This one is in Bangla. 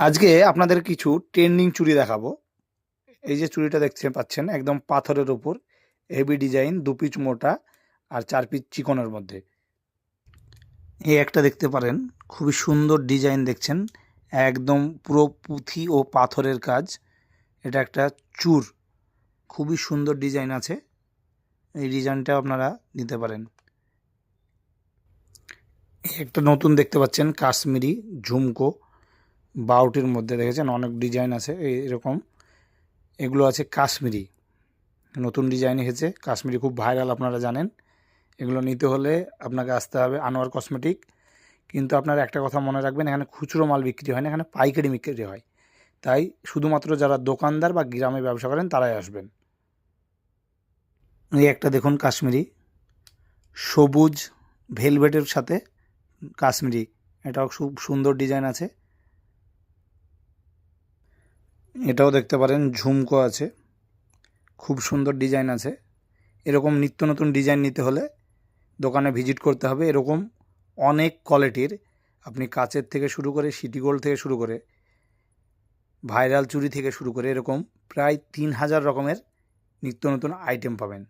আজকে আপনাদের কিছু ট্রেন্ডিং চুড়ি দেখাবো। এই যে চুড়িটা দেখতে পাচ্ছেন একদম পাথরের উপর, হেভি ডিজাইন, 2 পিচ মোটা আর 4 পিচ চিকনের মধ্যে। এই একটা দেখতে পারেন, খুবই সুন্দর ডিজাইন দেখছেন, একদম পুরো পুঁথি ও পাথরের কাজ। এটা একটা চূড়, খুবই সুন্দর ডিজাইন আছে, এই ডিজাইনটা আপনারা নিতে পারেন। এই একটা নতুন দেখতে পাচ্ছেন কাশ্মীরি ঝুমকো, বাউটির মধ্যে দেখেছেন অনেক ডিজাইন আছে এরকম। এগুলো আছে কাশ্মীরি, নতুন ডিজাইন এসেছে, কাশ্মীরি খুব ভাইরাল আপনারা জানেন। এগুলো নিতে হলে আপনাকে আসতে হবে আনোয়ার কসমেটিক। কিন্তু আপনারা একটা কথা মনে রাখবেন, এখানে খুচরো মাল বিক্রি হয় না, এখানে পাইকারি বিক্রি হয়। তাই শুধুমাত্র যারা দোকানদার বা গ্রামে ব্যবসা করেন তারাই আসবেন। এই একটা দেখুন কাশ্মীরি, সবুজ ভেলভেটের সাথে কাশ্মীরি, এটাও খুব সুন্দর ডিজাইন আছে। এটাও দেখতে পারেন ঝুমকো আছে, খুব সুন্দর ডিজাইন আছে। এরকম নিত্য নতুন ডিজাইন নিতে হলে দোকানে ভিজিট করতে হবে। এরকম অনেক কোয়ালিটির, আপনি কাচের থেকে শুরু করে সিটি গোল্ড থেকে শুরু করে ভাইরাল চুড়ি থেকে শুরু করে এরকম প্রায় 3000 রকমের নিত্য নতুন আইটেম পাবেন।